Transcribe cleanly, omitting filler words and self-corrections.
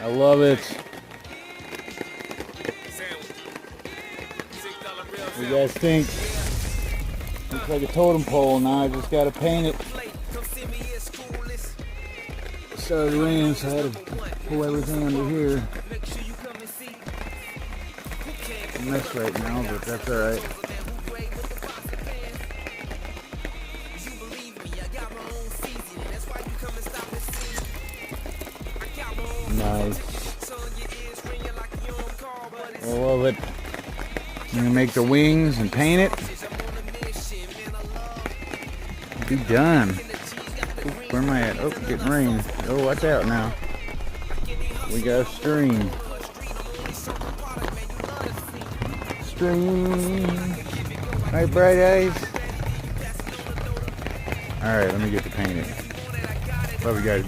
I love it. What do you guys think? Looks like a totem pole. Now I just gotta paint it. It started raining, so I had to pull everything under here. It's a mess right now, but that's alright. Nice. I love it. I'm gonna make the wings and paint it. Be done. Ooh, where am I at? Oh, getting rain. Oh, watch out now. We got a stream. Stream. Right, bright eyes. Alright, let me get to paint it. Love you guys.